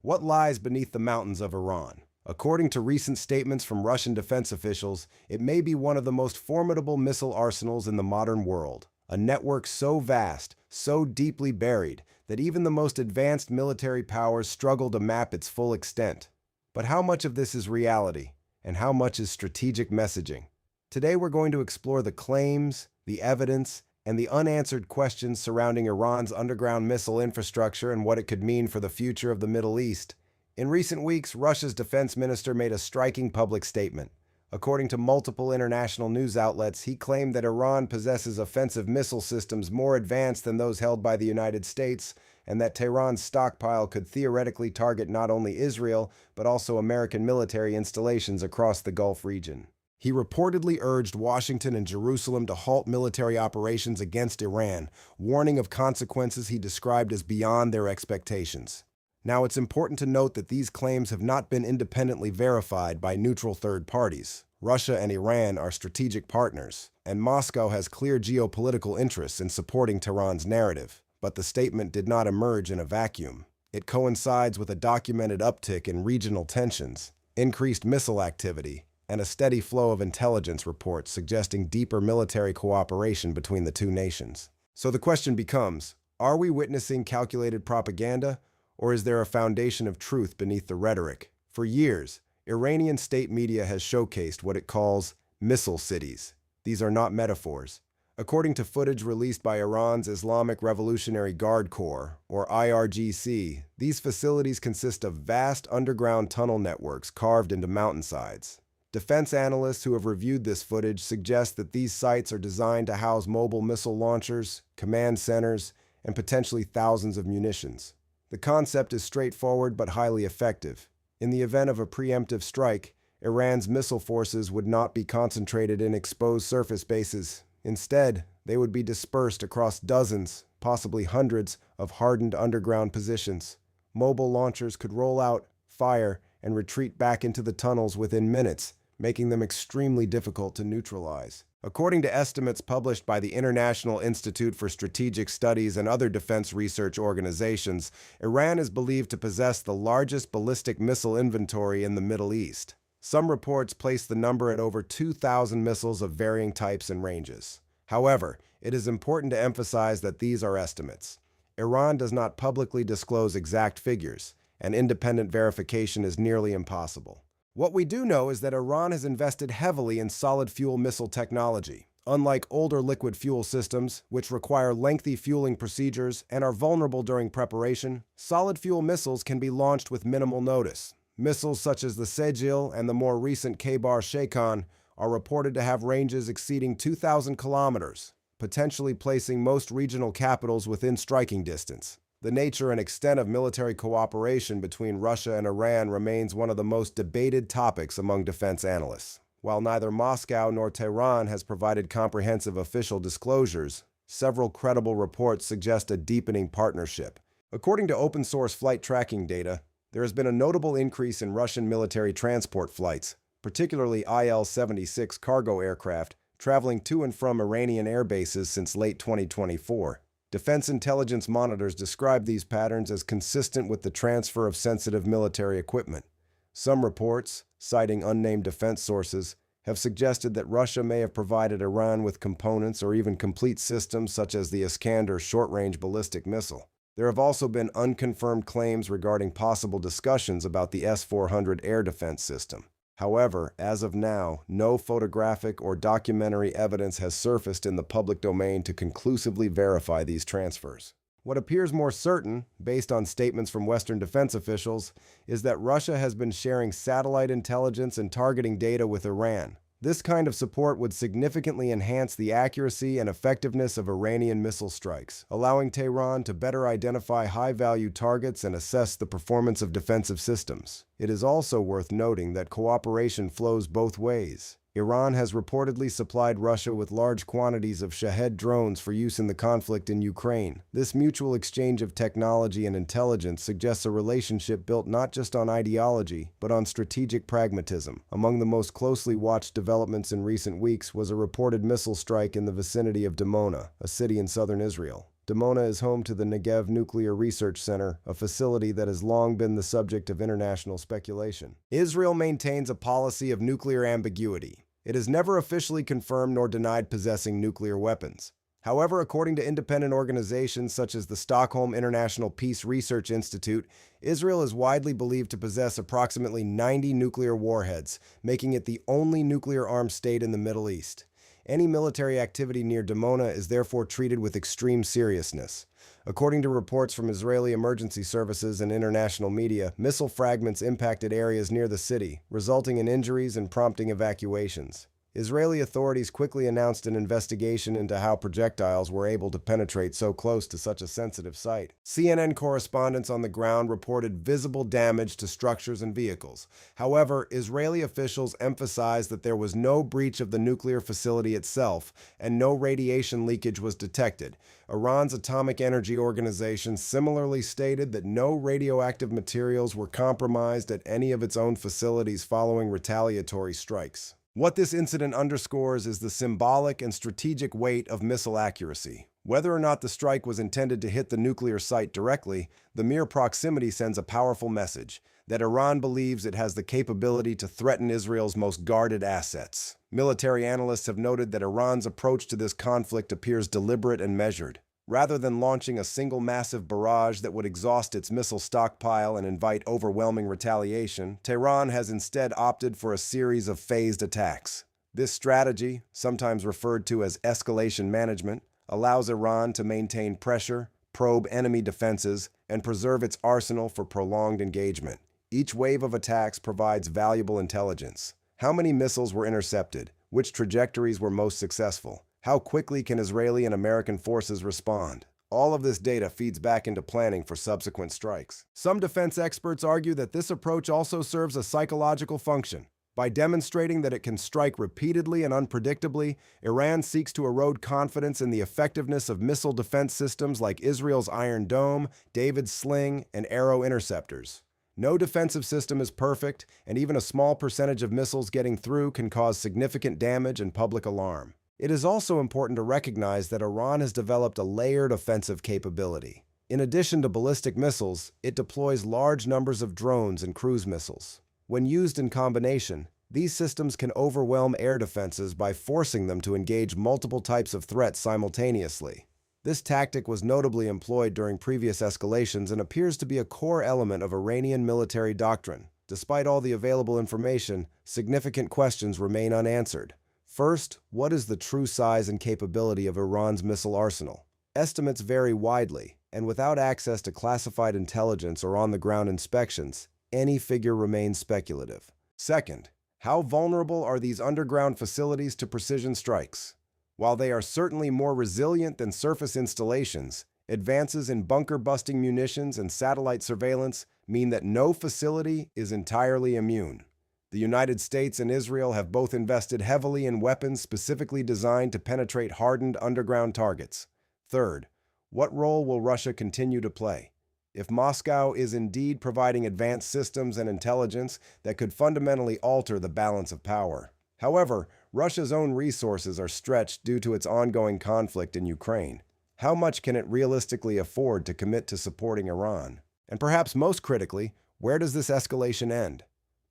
What lies beneath the mountains of Iran? According to recent statements from Russian defense officials, it may be one of the most formidable missile arsenals in the modern world. A network so vast, so deeply buried, that even the most advanced military powers struggle to map its full extent. But how much of this is reality, and how much is strategic messaging? Today we're going to explore the claims, the evidence, and the unanswered questions surrounding Iran's underground missile infrastructure and what it could mean for the future of the Middle East. In recent weeks, Russia's defense minister made a striking public statement. According to multiple international news outlets, he claimed that Iran possesses offensive missile systems more advanced than those held by the United States, and that Tehran's stockpile could theoretically target not only Israel, but also American military installations across the Gulf region. He reportedly urged Washington and Jerusalem to halt military operations against Iran, warning of consequences he described as beyond their expectations. Now, it's important to note that these claims have not been independently verified by neutral third parties. Russia and Iran are strategic partners, and Moscow has clear geopolitical interests in supporting Tehran's narrative. But the statement did not emerge in a vacuum. It coincides with a documented uptick in regional tensions, increased missile activity, and a steady flow of intelligence reports suggesting deeper military cooperation between the two nations. So the question becomes, are we witnessing calculated propaganda, or is there a foundation of truth beneath the rhetoric? For years, Iranian state media has showcased what it calls missile cities. These are not metaphors. According to footage released by Iran's Islamic Revolutionary Guard Corps, or IRGC, these facilities consist of vast underground tunnel networks carved into mountainsides. Defense analysts who have reviewed this footage suggest that these sites are designed to house mobile missile launchers, command centers, and potentially thousands of munitions. The concept is straightforward but highly effective. In the event of a preemptive strike, Iran's missile forces would not be concentrated in exposed surface bases. Instead, they would be dispersed across dozens, possibly hundreds, of hardened underground positions. Mobile launchers could roll out, fire, and retreat back into the tunnels within minutes, making them extremely difficult to neutralize. According to estimates published by the International Institute for Strategic Studies and other defense research organizations, Iran is believed to possess the largest ballistic missile inventory in the Middle East. Some reports place the number at over 2,000 missiles of varying types and ranges. However, it is important to emphasize that these are estimates. Iran does not publicly disclose exact figures, and independent verification is nearly impossible. What we do know is that Iran has invested heavily in solid fuel missile technology. Unlike older liquid fuel systems, which require lengthy fueling procedures and are vulnerable during preparation, solid fuel missiles can be launched with minimal notice. Missiles such as the Sejjil and the more recent Kheibar Shekan are reported to have ranges exceeding 2,000 kilometers, potentially placing most regional capitals within striking distance. The nature and extent of military cooperation between Russia and Iran remains one of the most debated topics among defense analysts. While neither Moscow nor Tehran has provided comprehensive official disclosures, several credible reports suggest a deepening partnership. According to open-source flight tracking data, there has been a notable increase in Russian military transport flights, particularly Il-76 cargo aircraft, traveling to and from Iranian air bases since late 2024. Defense intelligence monitors describe these patterns as consistent with the transfer of sensitive military equipment. Some reports, citing unnamed defense sources, have suggested that Russia may have provided Iran with components or even complete systems such as the Iskander short-range ballistic missile. There have also been unconfirmed claims regarding possible discussions about the S-400 air defense system. However, as of now, no photographic or documentary evidence has surfaced in the public domain to conclusively verify these transfers. What appears more certain, based on statements from Western defense officials, is that Russia has been sharing satellite intelligence and targeting data with Iran. This kind of support would significantly enhance the accuracy and effectiveness of Iranian missile strikes, allowing Tehran to better identify high-value targets and assess the performance of defensive systems. It is also worth noting that cooperation flows both ways. Iran has reportedly supplied Russia with large quantities of Shahed drones for use in the conflict in Ukraine. This mutual exchange of technology and intelligence suggests a relationship built not just on ideology, but on strategic pragmatism. Among the most closely watched developments in recent weeks was a reported missile strike in the vicinity of Dimona, a city in southern Israel. Dimona is home to the Negev Nuclear Research Center, a facility that has long been the subject of international speculation. Israel maintains a policy of nuclear ambiguity. It has never officially confirmed nor denied possessing nuclear weapons. However, according to independent organizations such as the Stockholm International Peace Research Institute, Israel is widely believed to possess approximately 90 nuclear warheads, making it the only nuclear-armed state in the Middle East. Any military activity near Dimona is therefore treated with extreme seriousness. According to reports from Israeli emergency services and international media, missile fragments impacted areas near the city, resulting in injuries and prompting evacuations. Israeli authorities quickly announced an investigation into how projectiles were able to penetrate so close to such a sensitive site. CNN correspondents on the ground reported visible damage to structures and vehicles. However, Israeli officials emphasized that there was no breach of the nuclear facility itself and no radiation leakage was detected. Iran's Atomic Energy Organization similarly stated that no radioactive materials were compromised at any of its own facilities following retaliatory strikes. What this incident underscores is the symbolic and strategic weight of missile accuracy. Whether or not the strike was intended to hit the nuclear site directly, the mere proximity sends a powerful message that Iran believes it has the capability to threaten Israel's most guarded assets. Military analysts have noted that Iran's approach to this conflict appears deliberate and measured. Rather than launching a single massive barrage that would exhaust its missile stockpile and invite overwhelming retaliation, Tehran has instead opted for a series of phased attacks. This strategy, sometimes referred to as escalation management, allows Iran to maintain pressure, probe enemy defenses, and preserve its arsenal for prolonged engagement. Each wave of attacks provides valuable intelligence. How many missiles were intercepted? Which trajectories were most successful? How quickly can Israeli and American forces respond? All of this data feeds back into planning for subsequent strikes. Some defense experts argue that this approach also serves a psychological function. By demonstrating that it can strike repeatedly and unpredictably, Iran seeks to erode confidence in the effectiveness of missile defense systems like Israel's Iron Dome, David's Sling, and Arrow interceptors. No defensive system is perfect, and even a small percentage of missiles getting through can cause significant damage and public alarm. It is also important to recognize that Iran has developed a layered offensive capability. In addition to ballistic missiles, it deploys large numbers of drones and cruise missiles. When used in combination, these systems can overwhelm air defenses by forcing them to engage multiple types of threats simultaneously. This tactic was notably employed during previous escalations and appears to be a core element of Iranian military doctrine. Despite all the available information, significant questions remain unanswered. First, what is the true size and capability of Iran's missile arsenal? Estimates vary widely, and without access to classified intelligence or on-the-ground inspections, any figure remains speculative. Second, how vulnerable are these underground facilities to precision strikes? While they are certainly more resilient than surface installations, advances in bunker-busting munitions and satellite surveillance mean that no facility is entirely immune. The United States and Israel have both invested heavily in weapons specifically designed to penetrate hardened underground targets. Third, what role will Russia continue to play? If Moscow is indeed providing advanced systems and intelligence that could fundamentally alter the balance of power. However, Russia's own resources are stretched due to its ongoing conflict in Ukraine. How much can it realistically afford to commit to supporting Iran? And perhaps most critically, where does this escalation end?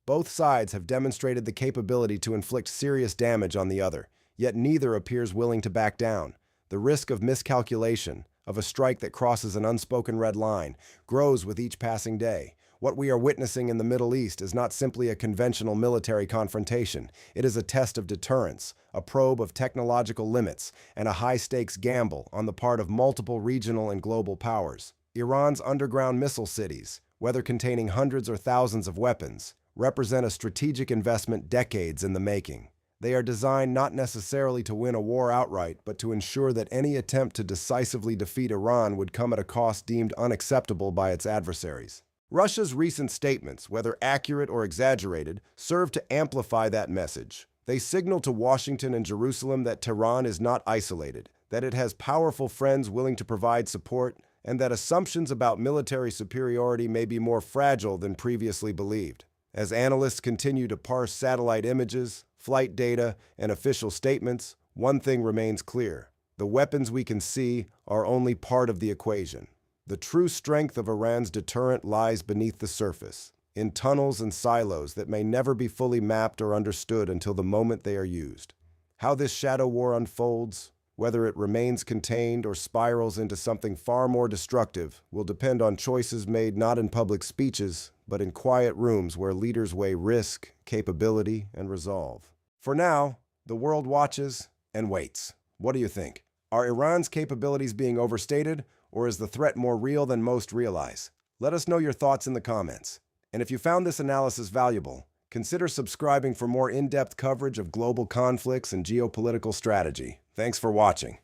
Both sides have demonstrated the capability to inflict serious damage on the other, yet neither appears willing to back down. The risk of miscalculation, of a strike that crosses an unspoken red line, grows with each passing day. What we are witnessing in the Middle East is not simply a conventional military confrontation. It is a test of deterrence, a probe of technological limits, and a high-stakes gamble on the part of multiple regional and global powers. Iran's underground missile cities, whether containing hundreds or thousands of weapons, represent a strategic investment decades in the making. They are designed not necessarily to win a war outright, but to ensure that any attempt to decisively defeat Iran would come at a cost deemed unacceptable by its adversaries. Russia's recent statements, whether accurate or exaggerated, serve to amplify that message. They signal to Washington and Jerusalem that Tehran is not isolated, that it has powerful friends willing to provide support, and that assumptions about military superiority may be more fragile than previously believed. As analysts continue to parse satellite images, flight data, and official statements, one thing remains clear. The weapons we can see are only part of the equation. The true strength of Iran's deterrent lies beneath the surface, in tunnels and silos that may never be fully mapped or understood until the moment they are used. How this shadow war unfolds, whether it remains contained or spirals into something far more destructive, will depend on choices made not in public speeches, but in quiet rooms where leaders weigh risk, capability, and resolve. For now, the world watches and waits. What do you think? Are Iran's capabilities being overstated, or is the threat more real than most realize? Let us know your thoughts in the comments. And if you found this analysis valuable, consider subscribing for more in-depth coverage of global conflicts and geopolitical strategy. Thanks for watching.